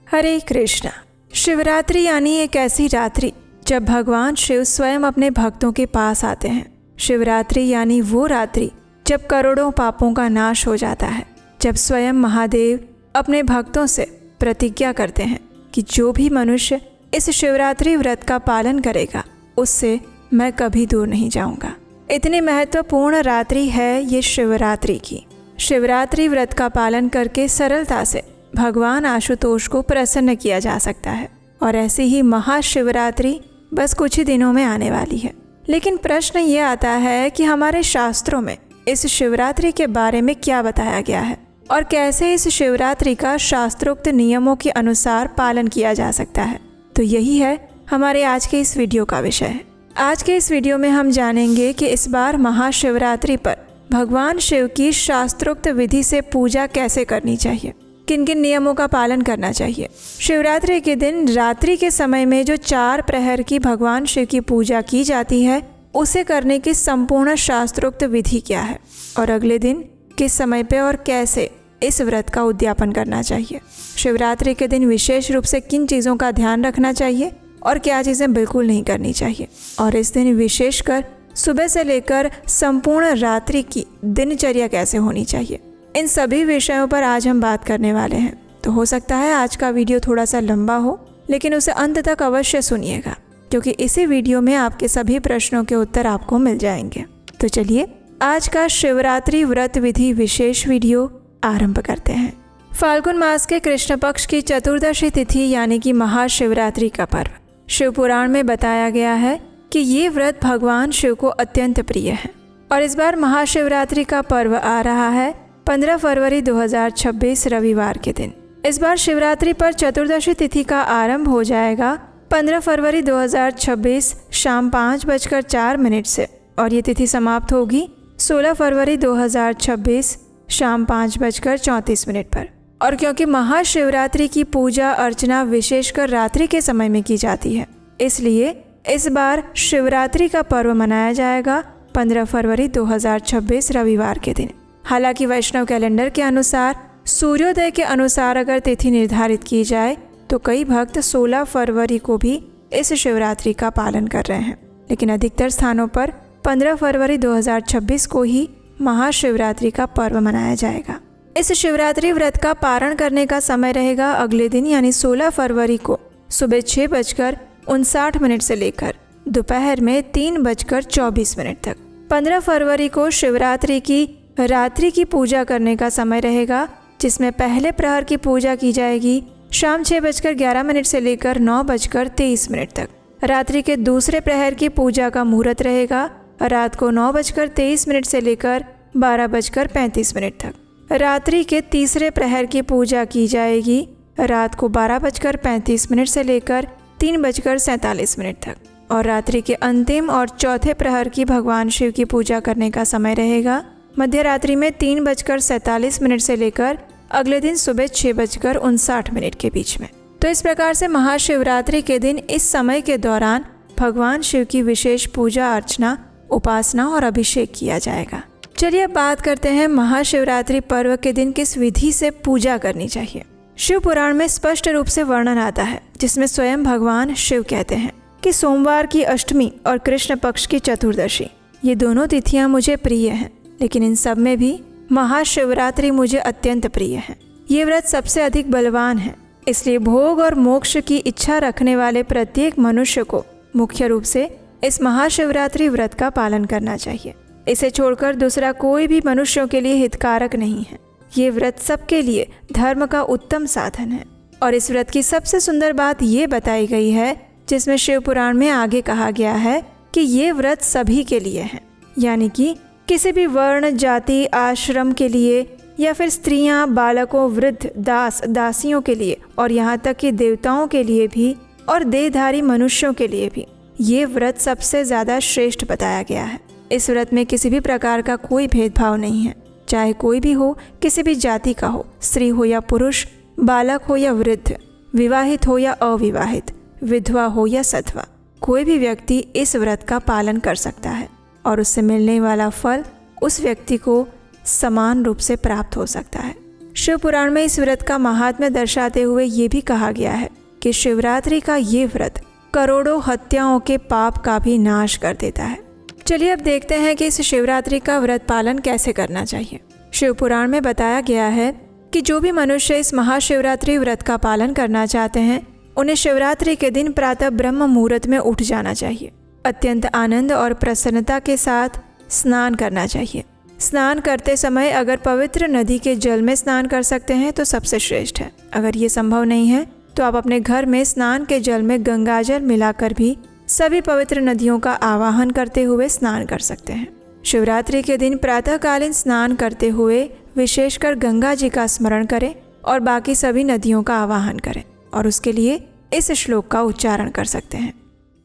हरे कृष्णा। शिवरात्रि यानी एक ऐसी रात्रि जब भगवान शिव स्वयं अपने भक्तों के पास आते हैं। शिवरात्रि यानी वो रात्रि जब करोड़ों पापों का नाश हो जाता है, जब स्वयं महादेव अपने भक्तों से प्रतिज्ञा करते हैं कि जो भी मनुष्य इस शिवरात्रि व्रत का पालन करेगा उससे मैं कभी दूर नहीं जाऊंगा। इतनी महत्वपूर्ण रात्रि है ये शिवरात्रि की। शिवरात्रि व्रत का पालन करके सरलता से भगवान आशुतोष को प्रसन्न किया जा सकता है और ऐसी ही महाशिवरात्रि बस कुछ ही दिनों में आने वाली है। लेकिन प्रश्न ये आता है कि हमारे शास्त्रों में इस शिवरात्रि के बारे में क्या बताया गया है और कैसे इस शिवरात्रि का शास्त्रोक्त नियमों के अनुसार पालन किया जा सकता है। तो यही है हमारे आज के इस वीडियो का विषय। आज के इस वीडियो में हम जानेंगे कि इस बार महाशिवरात्रि पर भगवान शिव की शास्त्रोक्त विधि से पूजा कैसे करनी चाहिए, किन किन नियमों का पालन करना चाहिए। शिवरात्रि के दिन रात्रि के समय में जो 4 प्रहर की भगवान शिव की पूजा की जाती है उसे करने की संपूर्ण शास्त्रोक्त विधि क्या है और अगले दिन किस समय पे और कैसे इस व्रत का उद्यापन करना चाहिए। शिवरात्रि के दिन विशेष रूप से किन चीज़ों का ध्यान रखना चाहिए और क्या चीज़ें बिल्कुल नहीं करनी चाहिए, और इस दिन विशेषकर सुबह से लेकर संपूर्ण रात्रि की दिनचर्या कैसे होनी चाहिए, इन सभी विषयों पर आज हम बात करने वाले हैं। तो हो सकता है आज का वीडियो थोड़ा सा लंबा हो, लेकिन उसे अंत तक अवश्य सुनिएगा क्योंकि इसी वीडियो में आपके सभी प्रश्नों के उत्तर आपको मिल जाएंगे। तो चलिए आज का शिवरात्रि व्रत विधि विशेष वीडियो आरंभ करते हैं। फाल्गुन मास के कृष्ण पक्ष की चतुर्दशी तिथि यानी कि महाशिवरात्रि का पर्व शिव पुराण में बताया गया है कि ये व्रत भगवान शिव को अत्यंत प्रिय है और इस बार महाशिवरात्रि का पर्व आ रहा है 15 फरवरी 2026 रविवार के दिन। इस बार शिवरात्रि पर चतुर्दशी तिथि का आरंभ हो जाएगा 15 फरवरी 2026 शाम 5:04 से और ये तिथि समाप्त होगी 16 फरवरी 2026 शाम 5:34 पर। और क्योंकि महाशिवरात्रि की पूजा अर्चना विशेषकर रात्रि के समय में की जाती है, इसलिए इस बार शिवरात्रि का पर्व मनाया जाएगा 15 फरवरी 2026 रविवार के दिन। हालांकि वैष्णव कैलेंडर के अनुसार सूर्योदय के अनुसार अगर तिथि निर्धारित की जाए तो कई भक्त 16 फरवरी को भी इस शिवरात्रि का पालन कर रहे हैं, लेकिन अधिकतर स्थानों पर 15 फरवरी 2026 को ही महाशिवरात्रि का पर्व मनाया जाएगा। इस शिवरात्रि व्रत का पारण करने का समय रहेगा अगले दिन यानी 16 फरवरी को सुबह 6:59 से लेकर दोपहर में 3:24 तक। 15 फरवरी को शिवरात्रि की रात्रि की पूजा करने का समय रहेगा, जिसमें पहले प्रहर की पूजा की जाएगी शाम 6:11 से लेकर 9:23 तक। रात्रि के दूसरे प्रहर की पूजा का मुहूर्त रहेगा रात को 9:23 से लेकर 12:35 तक। रात्रि के तीसरे प्रहर की पूजा की जाएगी रात को 12:35 से लेकर 3:47 तक। और रात्रि के अंतिम और चौथे प्रहर की भगवान शिव की पूजा करने का समय रहेगा मध्य रात्रि में 3:47 से लेकर अगले दिन सुबह 6:59 के बीच में। तो इस प्रकार से महाशिवरात्रि के दिन इस समय के दौरान भगवान शिव की विशेष पूजा अर्चना, उपासना और अभिषेक किया जाएगा। चलिए अब बात करते हैं महाशिवरात्रि पर्व के दिन किस विधि से पूजा करनी चाहिए। शिव पुराण में स्पष्ट रूप से वर्णन आता है जिसमें स्वयं भगवान शिव कहते हैं कि सोमवार की अष्टमी और कृष्ण पक्ष की चतुर्दशी ये दोनों तिथियां मुझे प्रिय हैं, लेकिन इन सब में भी महाशिवरात्रि मुझे अत्यंत प्रिय है। ये व्रत सबसे अधिक बलवान है, इसलिए भोग और मोक्ष की इच्छा रखने वाले प्रत्येक मनुष्य को मुख्य रूप से इस महाशिवरात्रि व्रत का पालन करना चाहिए। इसे छोड़कर दूसरा कोई भी मनुष्यों के लिए हितकारक नहीं है। ये व्रत सबके लिए धर्म का उत्तम साधन है और इस व्रत की सबसे सुंदर बात ये बताई गई है जिसमें शिव पुराण में आगे कहा गया है कि ये व्रत सभी के लिए है, यानी कि किसी भी वर्ण, जाति, आश्रम के लिए या फिर स्त्रियां, बालकों, वृद्ध, दास, दासियों के लिए और यहाँ तक कि देवताओं के लिए भी और देहधारी मनुष्यों के लिए भी ये व्रत सबसे ज़्यादा श्रेष्ठ बताया गया है। इस व्रत में किसी भी प्रकार का कोई भेदभाव नहीं है, चाहे कोई भी हो, किसी भी जाति का हो, स्त्री हो या पुरुष, बालक हो या वृद्ध, विवाहित हो या अविवाहित, विधवा हो या सधवा, कोई भी व्यक्ति इस व्रत का पालन कर सकता है और उससे मिलने वाला फल उस व्यक्ति को समान रूप से प्राप्त हो सकता है। शिव पुराण में इस व्रत का महात्म्य दर्शाते हुए ये भी कहा गया है कि शिवरात्रि का ये व्रत करोड़ों हत्याओं के पाप का भी नाश कर देता है। चलिए अब देखते हैं कि इस शिवरात्रि का व्रत पालन कैसे करना चाहिए। शिव पुराण में बताया गया है कि जो भी मनुष्य इस महाशिवरात्रि व्रत का पालन करना चाहते हैं उन्हें शिवरात्रि के दिन प्रातः ब्रह्म मुहूर्त में उठ जाना चाहिए। अत्यंत आनंद और प्रसन्नता के साथ स्नान करना चाहिए। स्नान करते समय अगर पवित्र नदी के जल में स्नान कर सकते हैं तो सबसे श्रेष्ठ है। अगर ये संभव नहीं है तो आप अपने घर में स्नान के जल में गंगाजल मिलाकर भी सभी पवित्र नदियों का आवाहन करते हुए स्नान कर सकते हैं। शिवरात्रि के दिन प्रातःकालीन स्नान करते हुए विशेषकर गंगा जी का स्मरण करें और बाकी सभी नदियों का आवाहन करें और उसके लिए इस श्लोक का उच्चारण कर सकते हैं।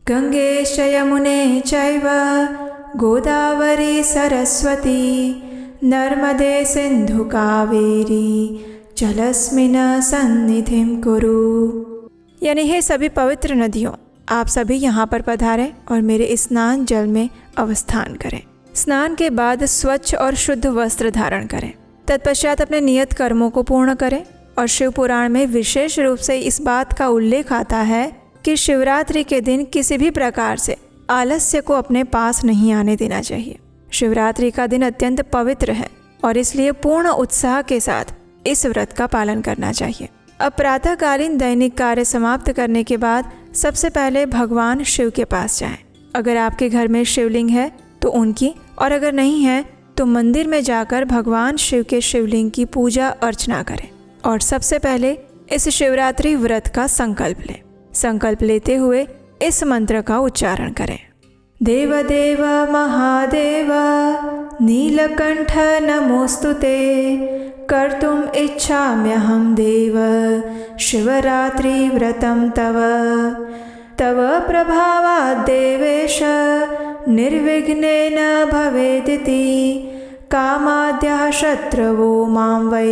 गंगे च यमुने चैव गोदावरी सरस्वती नर्मदे सिंधु कावेरी जलस्मिन् सन्निधिं कुरु। यानी हे सभी पवित्र नदियों, आप सभी यहाँ पर पधारें और मेरे स्नान जल में अवस्थान करें। स्नान के बाद स्वच्छ और शुद्ध वस्त्र धारण करें। तत्पश्चात अपने नियत कर्मों को पूर्ण करें। और शिव पुराण में विशेष रूप से इस बात का उल्लेख आता है कि शिवरात्रि के दिन किसी भी प्रकार से आलस्य को अपने पास नहीं आने देना चाहिए। शिवरात्रि का दिन अत्यंत पवित्र है और इसलिए पूर्ण उत्साह के साथ इस व्रत का पालन करना चाहिए। अब प्रातःकालीन दैनिक कार्य समाप्त करने के बाद सबसे पहले भगवान शिव के पास जाएं। अगर आपके घर में शिवलिंग है तो उनकी, और अगर नहीं है तो मंदिर में जाकर भगवान शिव के शिवलिंग की पूजा अर्चना करें। और सबसे पहले इस शिवरात्रि व्रत का संकल्प लें। संकल्प लेते हुए इस मंत्र का उच्चारण करें। देवदेव महादेव नीलकंठ नमोस्तुते कर्तुम इच्छाम्यहं देव शिवरात्रि व्रतं तव तव प्रभावात् देवेश निर्विघ्नेन भवेदिति कामाद्यः शत्रवो मां वै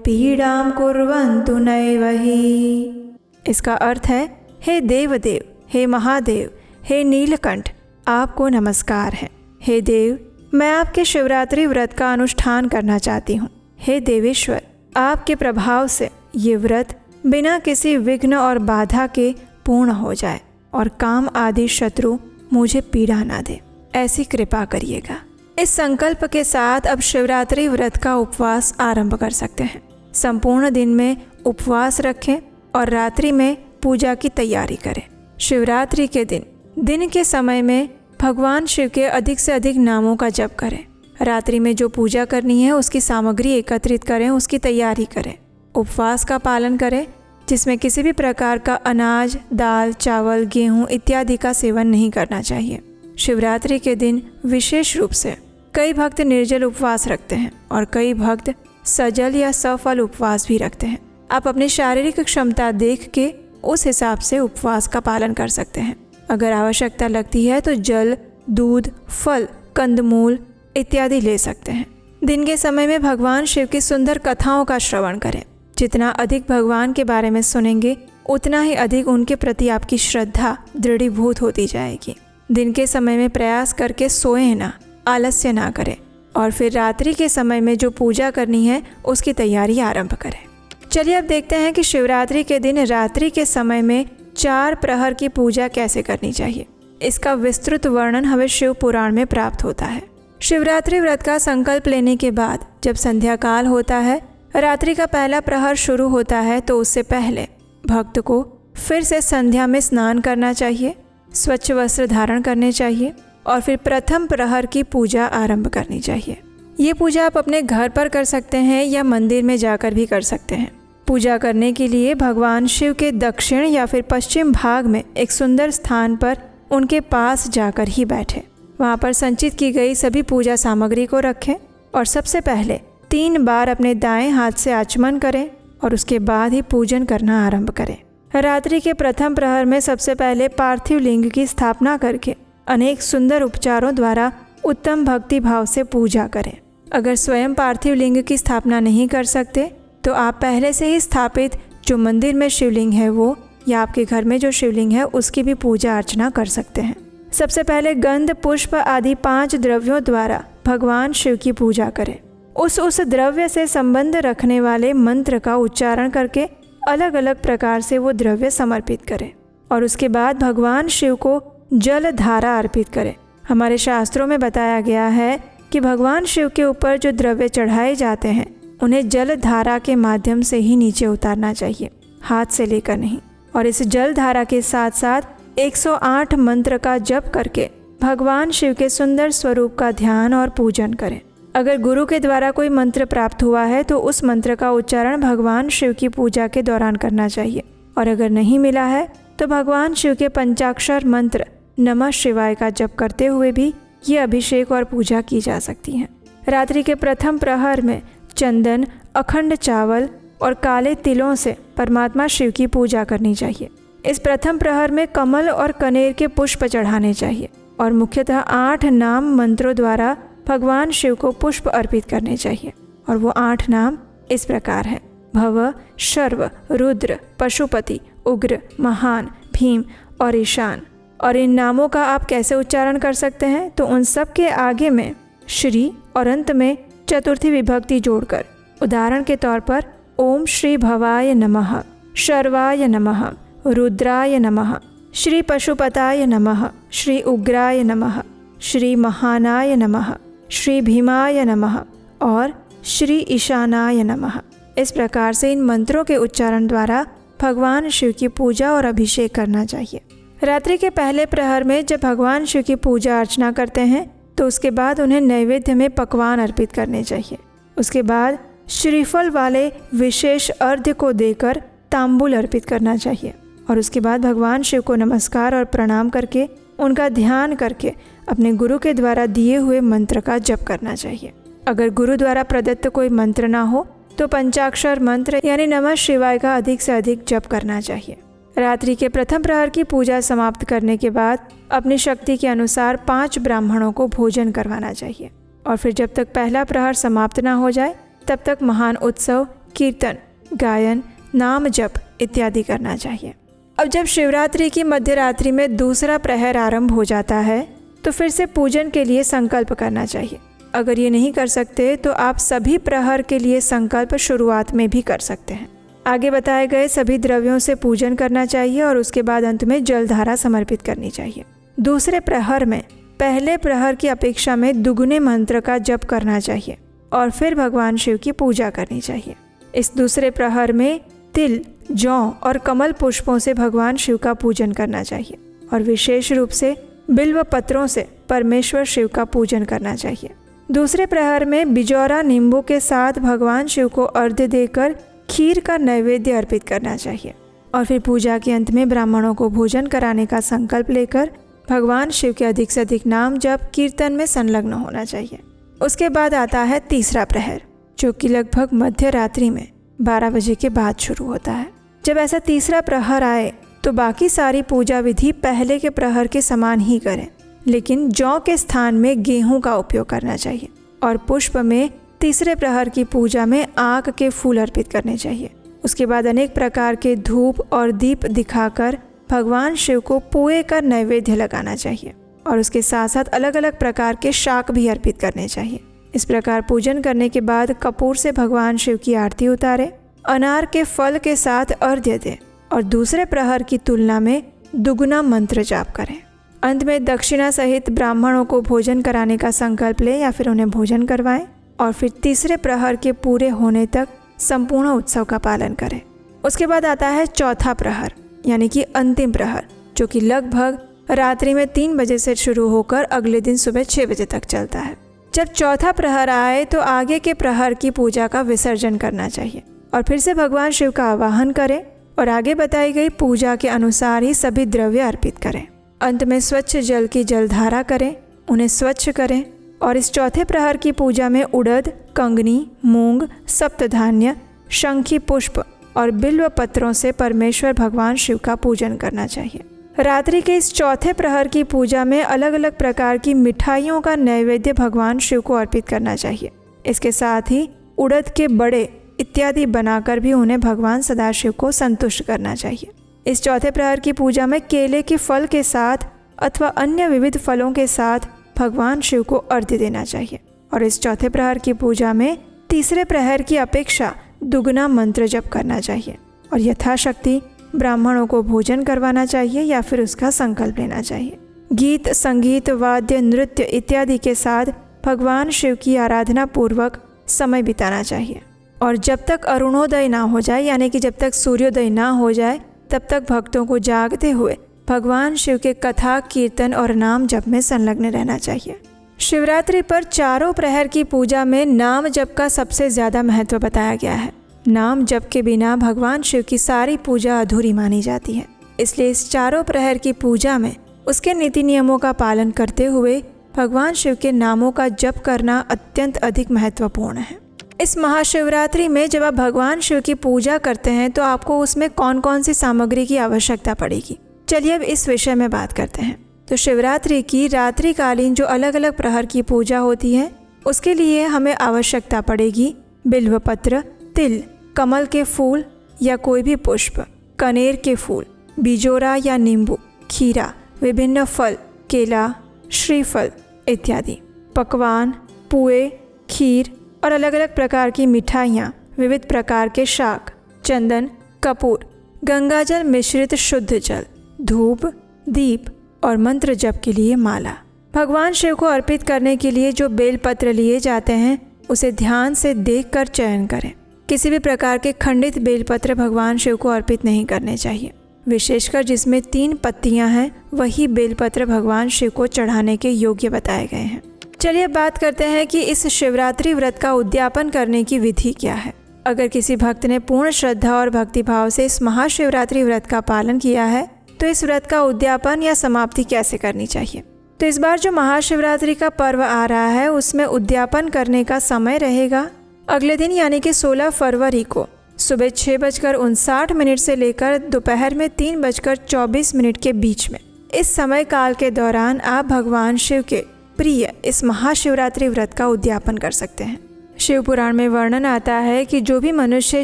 पीड़ां कुर्वन्तु नैव हि। इसका अर्थ है, हे देवदेव, हे महादेव, हे नीलकंठ, आपको नमस्कार है। हे देव, मैं आपके शिवरात्रि व्रत का अनुष्ठान करना चाहती हूँ। हे देवेश्वर, आपके प्रभाव से ये व्रत बिना किसी विघ्न और बाधा के पूर्ण हो जाए और काम आदि शत्रु मुझे पीड़ा ना दे, ऐसी कृपा करिएगा। इस संकल्प के साथ अब शिवरात्रि व्रत का उपवास आरंभ कर सकते हैं। संपूर्ण दिन में उपवास रखें और रात्रि में पूजा की तैयारी करें। शिवरात्रि के दिन के समय में भगवान शिव के अधिक से अधिक नामों का जप करें। रात्रि में जो पूजा करनी है उसकी सामग्री एकत्रित करें, उसकी तैयारी करें। उपवास का पालन करें जिसमें किसी भी प्रकार का अनाज, दाल, चावल, गेहूं इत्यादि का सेवन नहीं करना चाहिए। शिवरात्रि के दिन विशेष रूप से कई भक्त निर्जल उपवास रखते हैं और कई भक्त सजल या सफल उपवास भी रखते हैं। आप अपनी शारीरिक क्षमता देख के उस हिसाब से उपवास का पालन कर सकते हैं। अगर आवश्यकता लगती है तो जल, दूध, फल, कंदमूल इत्यादि ले सकते हैं। दिन के समय में भगवान शिव की सुंदर कथाओं का श्रवण करें। जितना अधिक भगवान के बारे में सुनेंगे उतना ही अधिक उनके प्रति आपकी श्रद्धा दृढ़ीभूत होती जाएगी। दिन के समय में प्रयास करके सोएं ना, आलस्य ना करें और फिर रात्रि के समय में जो पूजा करनी है उसकी तैयारी आरंभ करें। चलिए अब देखते हैं कि शिवरात्रि के दिन रात्रि के समय में 4 प्रहर की पूजा कैसे करनी चाहिए। इसका विस्तृत वर्णन हमें शिव पुराण में प्राप्त होता है। शिवरात्रि व्रत का संकल्प लेने के बाद जब संध्या काल होता है, रात्रि का पहला प्रहर शुरू होता है, तो उससे पहले भक्त को फिर से संध्या में स्नान करना चाहिए, स्वच्छ वस्त्र धारण करने चाहिए और फिर प्रथम प्रहर की पूजा आरंभ करनी चाहिए। ये पूजा आप अपने घर पर कर सकते हैं या मंदिर में जाकर भी कर सकते हैं। पूजा करने के लिए भगवान शिव के दक्षिण या फिर पश्चिम भाग में एक सुंदर स्थान पर उनके पास जाकर ही बैठें। वहाँ पर संचित की गई सभी पूजा सामग्री को रखें और सबसे पहले 3 बार अपने दाएं हाथ से आचमन करें और उसके बाद ही पूजन करना आरंभ करें। रात्रि के प्रथम प्रहर में सबसे पहले पार्थिव लिंग की स्थापना करके अनेक सुंदर उपचारों द्वारा उत्तम भक्ति भाव से पूजा करें। अगर स्वयं पार्थिव लिंग की स्थापना नहीं कर सकते तो आप पहले से ही स्थापित जो मंदिर में शिवलिंग है वो, या आपके घर में जो शिवलिंग है उसकी भी पूजा अर्चना कर सकते हैं। सबसे पहले गंध, पुष्प आदि 5 द्रव्यों द्वारा भगवान शिव की पूजा करें। उस द्रव्य से संबंध रखने वाले मंत्र का उच्चारण करके अलग अलग प्रकार से वो द्रव्य समर्पित करें और उसके बाद भगवान शिव को जल धारा अर्पित करें। हमारे शास्त्रों में बताया गया है कि भगवान शिव के ऊपर जो द्रव्य चढ़ाए जाते हैं उन्हें जल धारा के माध्यम से ही नीचे उतारना चाहिए, हाथ से लेकर नहीं। और इस जल धारा के साथ साथ 108 मंत्र का जप करके भगवान शिव के सुंदर स्वरूप का ध्यान और पूजन करें। अगर गुरु के द्वारा कोई मंत्र प्राप्त हुआ है तो उस मंत्र का उच्चारण भगवान शिव की पूजा के दौरान करना चाहिए, और अगर नहीं मिला है तो भगवान शिव के पंचाक्षर मंत्र नमः शिवाय का जप करते हुए भी ये अभिषेक और पूजा की जा सकती है। रात्रि के प्रथम प्रहर में चंदन, अखंड चावल और काले तिलों से परमात्मा शिव की पूजा करनी चाहिए। इस प्रथम प्रहर में कमल और कनेर के पुष्प चढ़ाने चाहिए और मुख्यतः 8 नाम मंत्रों द्वारा भगवान शिव को पुष्प अर्पित करने चाहिए। और वो 8 नाम इस प्रकार हैं: भव, शर्व, रुद्र, पशुपति, उग्र, महान, भीम और ईशान। और इन नामों का आप कैसे उच्चारण कर सकते हैं? तो उन सब के आगे में श्री और अंत में चतुर्थी विभक्ति जोड़कर, उदाहरण के तौर पर ओम श्री भवाय नमः, शर्वाय नमः, रुद्राय नमः, श्री पशुपताय नमः, श्री उग्राय नमः, श्री महानाय नमः, श्री भीमाय नमः और श्री ईशानाय नमः। इस प्रकार से इन मंत्रों के उच्चारण द्वारा भगवान शिव की पूजा और अभिषेक करना चाहिए। रात्रि के पहले प्रहर में जब भगवान शिव की पूजा अर्चना करते हैं तो उसके बाद उन्हें नैवेद्य में पकवान अर्पित करने चाहिए। उसके बाद श्रीफल वाले विशेष अर्घ्य को देकर तांबूल अर्पित करना चाहिए और उसके बाद भगवान शिव को नमस्कार और प्रणाम करके उनका ध्यान करके अपने गुरु के द्वारा दिए हुए मंत्र का जप करना चाहिए। अगर गुरु द्वारा प्रदत्त कोई मंत्र ना हो तो पंचाक्षर मंत्र यानी नमः शिवाय का अधिक से अधिक जप करना चाहिए। रात्रि के प्रथम प्रहर की पूजा समाप्त करने के बाद अपनी शक्ति के अनुसार 5 ब्राह्मणों को भोजन करवाना चाहिए और फिर जब तक पहला प्रहर समाप्त ना हो जाए तब तक महान उत्सव, कीर्तन, गायन, नाम जप इत्यादि करना चाहिए। अब जब शिवरात्रि की मध्य रात्रि में दूसरा प्रहर आरंभ हो जाता है तो फिर से पूजन के लिए संकल्प करना चाहिए। अगर ये नहीं कर सकते तो आप सभी प्रहर के लिए संकल्प शुरुआत में भी कर सकते हैं। आगे बताए गए सभी द्रव्यों से पूजन करना चाहिए और उसके बाद अंत में जलधारा समर्पित करनी चाहिए। दूसरे प्रहर में पहले प्रहर की अपेक्षा में दुगुने मंत्र का जप करना चाहिए और फिर भगवान शिव की पूजा करनी चाहिए। इस दूसरे प्रहर में तिल, जौ और कमल पुष्पों से भगवान शिव का पूजन करना चाहिए और विशेष रूप से बिल्व पत्रों से परमेश्वर शिव का पूजन करना चाहिए। दूसरे प्रहर में बिजौरा नींबू के साथ भगवान शिव को अर्घ्य देकर खीर का नैवेद्य अर्पित करना चाहिए और फिर पूजा के अंत में ब्राह्मणों को भोजन कराने का संकल्प लेकर भगवान शिव के अधिक से अधिक नाम जप कीर्तन में संलग्न होना चाहिए। उसके बाद आता है तीसरा प्रहर, जो कि लगभग मध्य रात्रि में 12 बजे के बाद शुरू होता है। जब ऐसा तीसरा प्रहर आए तो बाकी सारी पूजा विधि पहले के प्रहर के समान ही करें, लेकिन जौ के स्थान में गेहूं का उपयोग करना चाहिए और पुष्प में तीसरे प्रहर की पूजा में आक के फूल अर्पित करने चाहिए। उसके बाद अनेक प्रकार के धूप और दीप दिखाकर भगवान शिव को पोए का नैवेद्य लगाना चाहिए और उसके साथ साथ अलग अलग प्रकार के शाक भी अर्पित करने चाहिए। इस प्रकार पूजन करने के बाद कपूर से भगवान शिव की आरती उतारे, अनार के फल के साथ अर्घ्य दें और दूसरे प्रहर की तुलना में दुगुना मंत्र जाप करें। अंत में दक्षिणा सहित ब्राह्मणों को भोजन कराने का संकल्प लें या फिर उन्हें भोजन करवाएं और फिर तीसरे प्रहर के पूरे होने तक संपूर्ण उत्सव का पालन करें। उसके बाद आता है चौथा प्रहर यानी कि अंतिम प्रहर, जो कि लगभग रात्रि में 3 बजे से शुरू होकर अगले दिन सुबह 6 बजे तक चलता है। जब चौथा प्रहर आए तो आगे के प्रहर की पूजा का विसर्जन करना चाहिए और फिर से भगवान शिव का आवाहन करें और आगे बताई गई पूजा के अनुसार ही सभी द्रव्य अर्पित करें। अंत में स्वच्छ जल की जलधारा करें, उन्हें स्वच्छ करें और इस चौथे प्रहर की पूजा में उड़द, कंगनी, मूंग, सप्तधान्य, शंखी पुष्प और बिल्व पत्रों से परमेश्वर भगवान शिव का पूजन करना चाहिए। रात्रि के इस चौथे प्रहर की पूजा में अलग अलग प्रकार की मिठाइयों का नैवेद्य भगवान शिव को अर्पित करना चाहिए। इसके साथ ही उड़द के बड़े इत्यादि बनाकर भी उन्हें भगवान सदाशिव को संतुष्ट करना चाहिए। इस चौथे प्रहर की पूजा में केले के फल के साथ अथवा अन्य विविध फलों के साथ भगवान शिव को अर्घ्य देना चाहिए और इस चौथे प्रहर की पूजा में तीसरे प्रहर की अपेक्षा दुगना मंत्र जप करना चाहिए और यथाशक्ति ब्राह्मणों को भोजन करवाना चाहिए या फिर उसका संकल्प लेना चाहिए। गीत, संगीत, वाद्य, नृत्य इत्यादि के साथ भगवान शिव की आराधना पूर्वक समय बिताना चाहिए और जब तक अरुणोदय ना हो जाए, यानी कि जब तक सूर्योदय ना हो जाए, तब तक भक्तों को जागते हुए भगवान शिव के कथा, कीर्तन और नाम जप में संलग्न रहना चाहिए। शिवरात्रि पर चारों प्रहर की पूजा में नाम जप का सबसे ज़्यादा महत्व बताया गया है। नाम जप के बिना भगवान शिव की सारी पूजा अधूरी मानी जाती है। इसलिए इस चारों प्रहर की पूजा में उसके नीति नियमों का पालन करते हुए भगवान शिव के नामों का जप करना अत्यंत अधिक महत्वपूर्ण है। इस महाशिवरात्रि में जब आप भगवान शिव की पूजा करते हैं तो आपको उसमें कौन कौन सी सामग्री की आवश्यकता पड़ेगी, चलिए अब इस विषय में बात करते हैं। तो शिवरात्रि की रात्रिकालीन जो अलग अलग प्रहर की पूजा होती है उसके लिए हमें आवश्यकता पड़ेगी बिल्वपत्र, तिल, कमल के फूल या कोई भी पुष्प, कनेर के फूल, बिजोरा या नींबू, खीरा, विभिन्न फल, केला, श्रीफल इत्यादि, पकवान, पुए, खीर और अलग अलग प्रकार की मिठाइयाँ, विविध प्रकार के शाक, चंदन, कपूर, गंगाजल मिश्रित शुद्ध जल, धूप, दीप और मंत्र जप के लिए माला। भगवान शिव को अर्पित करने के लिए जो बेलपत्र लिए जाते हैं उसे ध्यान से देखकर चयन करें। किसी भी प्रकार के खंडित बेलपत्र भगवान शिव को अर्पित नहीं करने चाहिए। विशेषकर जिसमें 3 पत्तियां हैं वही बेलपत्र भगवान शिव को चढ़ाने के योग्य बताए गए हैं। चलिए अब बात करते हैं कि इस शिवरात्रि व्रत का उद्यापन करने की विधि क्या है। अगर किसी भक्त ने पूर्ण श्रद्धा और भक्तिभाव से इस महाशिवरात्रि व्रत का पालन किया है तो इस व्रत का उद्यापन या समाप्ति कैसे करनी चाहिए। तो इस बार जो महाशिवरात्रि का पर्व आ रहा है उसमें उद्यापन करने का समय रहेगा अगले दिन यानी कि 16 फरवरी को सुबह 6:59 से लेकर दोपहर में 3:24 के बीच में। इस समय काल के दौरान आप भगवान शिव के प्रिय इस महाशिवरात्रि व्रत का उद्यापन कर सकते हैं। शिव पुराण में वर्णन आता है कि जो भी मनुष्य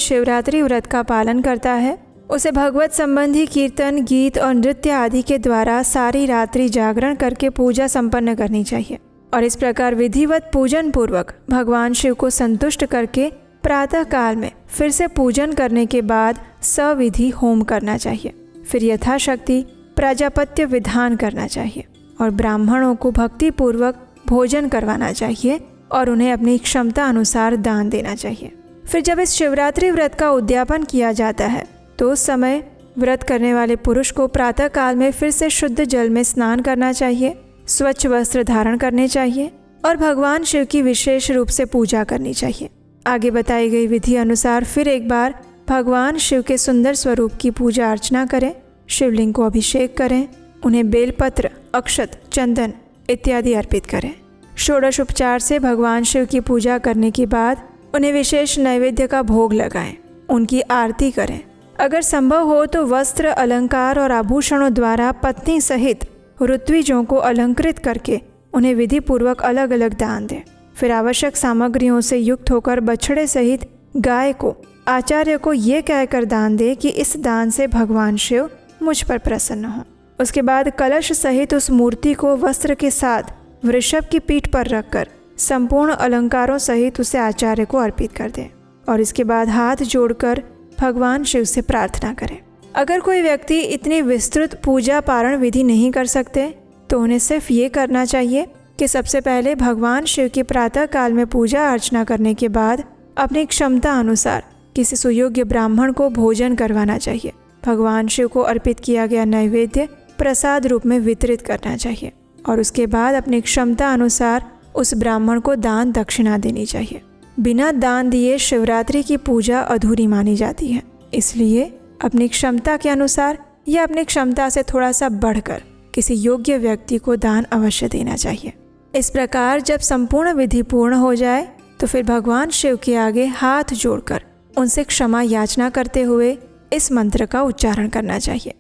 शिवरात्रि व्रत का पालन करता है उसे भगवत संबंधी कीर्तन, गीत और नृत्य आदि के द्वारा सारी रात्रि जागरण करके पूजा संपन्न करनी चाहिए और इस प्रकार विधिवत पूजन पूर्वक भगवान शिव को संतुष्ट करके प्रातः काल में फिर से पूजन करने के बाद सविधि होम करना चाहिए। फिर यथाशक्ति प्राजापत्य विधान करना चाहिए और ब्राह्मणों को भक्ति पूर्वक भोजन करवाना चाहिए और उन्हें अपनी क्षमता अनुसार दान देना चाहिए। फिर जब इस शिवरात्रि व्रत का उद्यापन किया जाता है तो उस समय व्रत करने वाले पुरुष को प्रातः काल में फिर से शुद्ध जल में स्नान करना चाहिए, स्वच्छ वस्त्र धारण करने चाहिए और भगवान शिव की विशेष रूप से पूजा करनी चाहिए। आगे बताई गई विधि अनुसार फिर एक बार भगवान शिव के सुंदर स्वरूप की पूजा अर्चना करें, शिवलिंग को अभिषेक करें, उन्हें बेलपत्र, अक्षत, चंदन इत्यादि अर्पित करें। षोडश उपचार से भगवान शिव की पूजा करने के बाद उन्हें विशेष नैवेद्य का भोग लगाएं, उनकी आरती करें। अगर संभव हो तो वस्त्र, अलंकार और आभूषणों द्वारा पत्नी सहित ऋत्विजों को अलंकृत करके उन्हें विधि पूर्वक अलग अलग दान दें। फिर आवश्यक सामग्रियों से युक्त होकर बछड़े सहित गाय को आचार्य को ये कहकर दान दे कि इस दान से भगवान शिव मुझ पर प्रसन्न हो। उसके बाद कलश सहित उस मूर्ति को वस्त्र के साथ वृषभ की पीठ पर रखकर संपूर्ण अलंकारों सहित उसे आचार्य को अर्पित कर दें और इसके बाद हाथ जोड़कर भगवान शिव से प्रार्थना करें। अगर कोई व्यक्ति इतनी विस्तृत पूजा पारण विधि नहीं कर सकते तो उन्हें सिर्फ ये करना चाहिए कि सबसे पहले भगवान शिव की प्रातः काल में पूजा अर्चना करने के बाद अपनी क्षमता अनुसार किसी सुयोग्य ब्राह्मण को भोजन करवाना चाहिए। भगवान शिव को अर्पित किया गया नैवेद्य प्रसाद रूप में वितरित करना चाहिए और उसके बाद अपनी क्षमता अनुसार उस ब्राह्मण को दान दक्षिणा देनी चाहिए। बिना दान दिए शिवरात्रि की पूजा अधूरी मानी जाती है, इसलिए अपनी क्षमता के अनुसार या अपनी क्षमता से थोड़ा सा बढ़कर किसी योग्य व्यक्ति को दान अवश्य देना चाहिए। इस प्रकार जब संपूर्ण विधि पूर्ण हो जाए तो फिर भगवान शिव के आगे हाथ जोड़कर उनसे क्षमा याचना करते हुए इस मंत्र का उच्चारण करना चाहिए।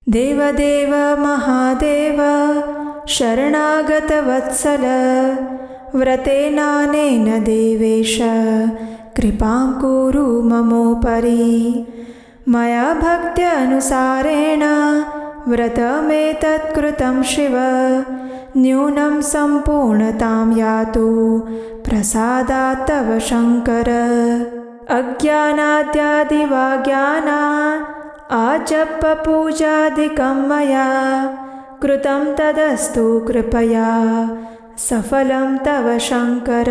देव देव महादेव शरणागत वत्सल व्रतेनानेन देवेश कृपां कुरु ममोपरि मया भक्त्यनुसारेण व्रतमेतत्कृतं शिव न्यूनं सम्पूर्णतां यातु प्रसादात् तव शङ्कर। अज्ञानाद्यादिवा ज्ञानात् आजपपूजादिकं मया कृतं तदस्तु कृपया सफलं तव शंकर।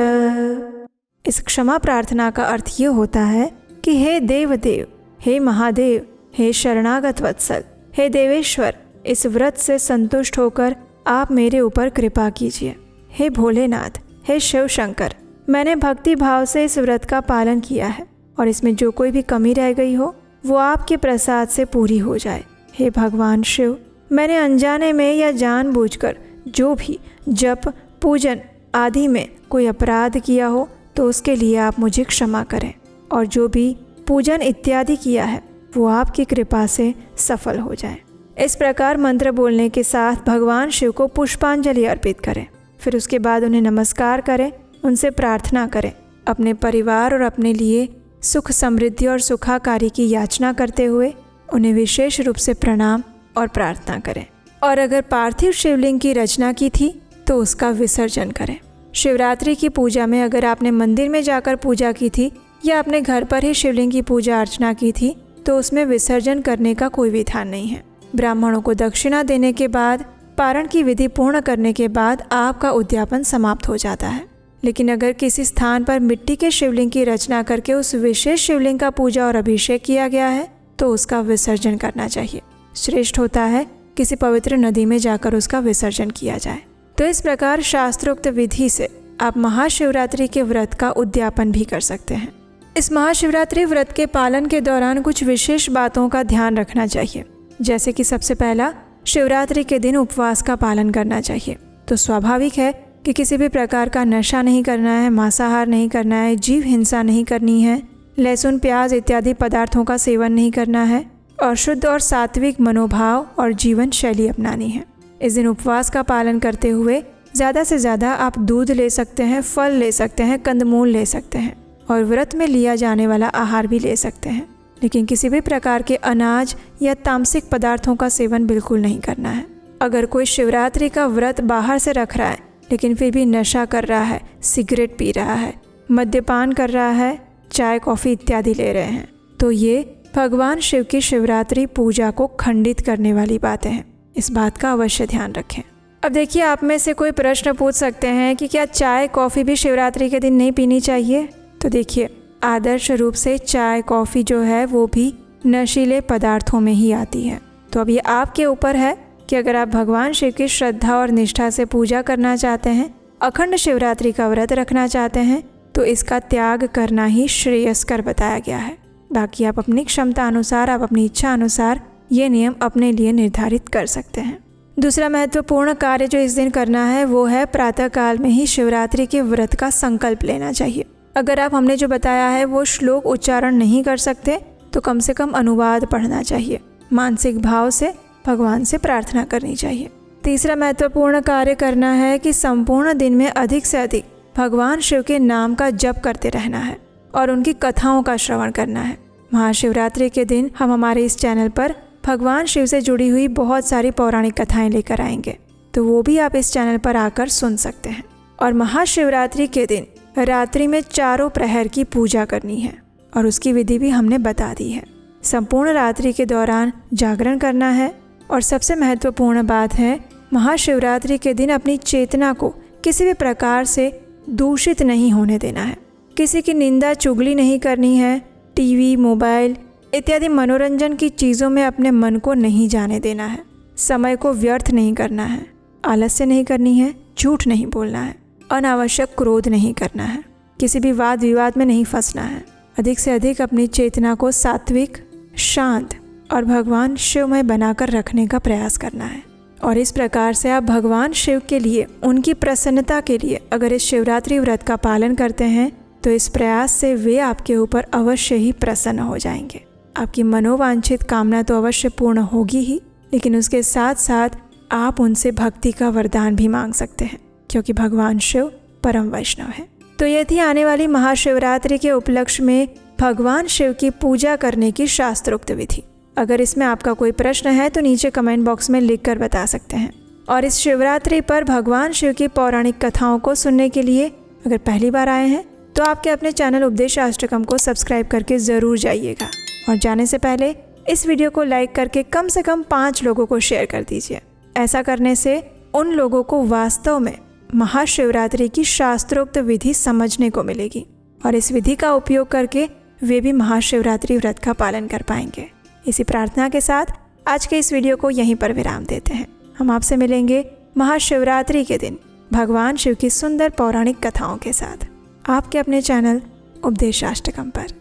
इस क्षमा प्रार्थना का अर्थ ये होता है कि हे देवदेव, हे महादेव, हे शरणागत वत्सल, हे देवेश्वर, इस व्रत से संतुष्ट होकर आप मेरे ऊपर कृपा कीजिए। हे भोलेनाथ, हे शिव शंकर, मैंने भक्ति भाव से इस व्रत का पालन किया है और इसमें जो कोई भी कमी रह गई हो वो आपके प्रसाद से पूरी हो जाए। हे भगवान शिव, मैंने अनजाने में या जानबूझकर जो भी जप, पूजन आदि में कोई अपराध किया हो तो उसके लिए आप मुझे क्षमा करें, और जो भी पूजन इत्यादि किया है वो आपकी कृपा से सफल हो जाए। इस प्रकार मंत्र बोलने के साथ भगवान शिव को पुष्पांजलि अर्पित करें। फिर उसके बाद उन्हें नमस्कार करें, उनसे प्रार्थना करें, अपने परिवार और अपने लिए सुख, समृद्धि और सुखाकारी की याचना करते हुए उन्हें विशेष रूप से प्रणाम और प्रार्थना करें। और अगर पार्थिव शिवलिंग की रचना की थी तो उसका विसर्जन करें। शिवरात्रि की पूजा में अगर आपने मंदिर में जाकर पूजा की थी या अपने घर पर ही शिवलिंग की पूजा अर्चना की थी तो उसमें विसर्जन करने का कोई विधान नहीं है। ब्राह्मणों को दक्षिणा देने के बाद, पारण की विधि पूर्ण करने के बाद आपका उद्यापन समाप्त हो जाता है। लेकिन अगर किसी स्थान पर मिट्टी के शिवलिंग की रचना करके उस विशेष शिवलिंग का पूजा और अभिषेक किया गया है तो उसका विसर्जन करना चाहिए। श्रेष्ठ होता है किसी पवित्र नदी में जाकर उसका विसर्जन किया जाए। तो इस प्रकार शास्त्रोक्त विधि से आप महाशिवरात्रि के व्रत का उद्यापन भी कर सकते हैं। इस महाशिवरात्रि व्रत के पालन के दौरान कुछ विशेष बातों का ध्यान रखना चाहिए, जैसे कि सबसे पहला, शिवरात्रि के दिन उपवास का पालन करना चाहिए। तो स्वाभाविक है कि किसी भी प्रकार का नशा नहीं करना है, मांसाहार नहीं करना है, जीव हिंसा नहीं करनी है, लहसुन, प्याज इत्यादि पदार्थों का सेवन नहीं करना है और शुद्ध और सात्विक मनोभाव और जीवन शैली अपनानी है। इस दिन उपवास का पालन करते हुए ज़्यादा से ज़्यादा आप दूध ले सकते हैं, फल ले सकते हैं, कंदमूल ले सकते हैं और व्रत में लिया जाने वाला आहार भी ले सकते हैं। लेकिन किसी भी प्रकार के अनाज या तामसिक पदार्थों का सेवन बिल्कुल नहीं करना है। अगर कोई शिवरात्रि का व्रत बाहर से रख रहा है लेकिन फिर भी नशा कर रहा है, सिगरेट पी रहा है, मद्यपान कर रहा है, चाय कॉफ़ी इत्यादि ले रहे हैं, तो ये भगवान शिव की शिवरात्रि पूजा को खंडित करने वाली बातें हैं। इस बात का अवश्य ध्यान रखें। अब देखिए, आप में से कोई प्रश्न पूछ सकते हैं कि क्या चाय कॉफ़ी भी शिवरात्रि के दिन नहीं पीनी चाहिए? तो देखिए, आदर्श रूप से चाय कॉफ़ी जो है वो भी नशीले पदार्थों में ही आती है। तो अब ये आपके ऊपर है कि अगर आप भगवान शिव की श्रद्धा और निष्ठा से पूजा करना चाहते हैं, अखंड शिवरात्रि का व्रत रखना चाहते हैं, तो इसका त्याग करना ही श्रेयस्कर बताया गया है। बाकी आप अपनी क्षमता अनुसार, आप अपनी इच्छा अनुसार ये नियम अपने लिए निर्धारित कर सकते हैं। दूसरा महत्वपूर्ण कार्य जो इस दिन करना है वो है प्रातःकाल में ही शिवरात्रि के व्रत का संकल्प लेना चाहिए। अगर आप हमने जो बताया है वो श्लोक उच्चारण नहीं कर सकते तो कम से कम अनुवाद पढ़ना चाहिए। मानसिक भाव से भगवान से प्रार्थना करनी चाहिए। तीसरा महत्वपूर्ण कार्य करना है कि संपूर्ण दिन में अधिक से अधिक भगवान शिव के नाम का जप करते रहना है और उनकी कथाओं का श्रवण करना है। महाशिवरात्रि के दिन हम हमारे इस चैनल पर भगवान शिव से जुड़ी हुई बहुत सारी पौराणिक कथाएं लेकर आएंगे, तो वो भी आप इस चैनल पर आकर सुन सकते हैं। और महाशिवरात्रि के दिन रात्रि में चारों प्रहर की पूजा करनी है और उसकी विधि भी हमने बता दी है। संपूर्ण रात्रि के दौरान जागरण करना है और सबसे महत्वपूर्ण बात है, महाशिवरात्रि के दिन अपनी चेतना को किसी भी प्रकार से दूषित नहीं होने देना है। किसी की निंदा चुगली नहीं करनी है। टीवी, मोबाइल इत्यादि मनोरंजन की चीज़ों में अपने मन को नहीं जाने देना है। समय को व्यर्थ नहीं करना है। आलस्य नहीं करनी है। झूठ नहीं बोलना है। अनावश्यक क्रोध नहीं करना है। किसी भी वाद विवाद में नहीं फंसना है। अधिक से अधिक अपनी चेतना को सात्विक, शांत और भगवान शिवमय बनाकर रखने का प्रयास करना है। और इस प्रकार से आप भगवान शिव के लिए, उनकी प्रसन्नता के लिए अगर इस शिवरात्रि व्रत का पालन करते हैं तो इस प्रयास से वे आपके ऊपर अवश्य ही प्रसन्न हो जाएंगे। आपकी मनोवांछित कामना तो अवश्य पूर्ण होगी ही, लेकिन उसके साथ साथ आप उनसे भक्ति का वरदान भी मांग सकते हैं, क्योंकि भगवान शिव परम वैष्णव है। तो ये थी आने वाली महाशिवरात्रि के उपलक्ष्य में भगवान शिव की पूजा करने की शास्त्रोक्त विधि। अगर इसमें आपका कोई प्रश्न है तो नीचे कमेंट बॉक्स में लिख कर बता सकते हैं। और इस शिवरात्रि पर भगवान शिव की पौराणिक कथाओं को सुनने के लिए अगर पहली बार आए हैं तो आपके अपने चैनल उपदेशाष्टकम को सब्सक्राइब करके ज़रूर जाइएगा। और जाने से पहले इस वीडियो को लाइक करके कम से कम 5 लोगों को शेयर कर दीजिए। ऐसा करने से उन लोगों को वास्तव में महाशिवरात्रि की शास्त्रोक्त विधि समझने को मिलेगी और इस विधि का उपयोग करके वे भी महाशिवरात्रि व्रत का पालन कर पाएंगे। इसी प्रार्थना के साथ आज के इस वीडियो को यहीं पर विराम देते हैं। हम आपसे मिलेंगे महाशिवरात्रि के दिन भगवान शिव की सुंदर पौराणिक कथाओं के साथ आपके अपने चैनल उपदेशाष्टकम पर।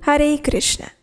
हरे कृष्ण।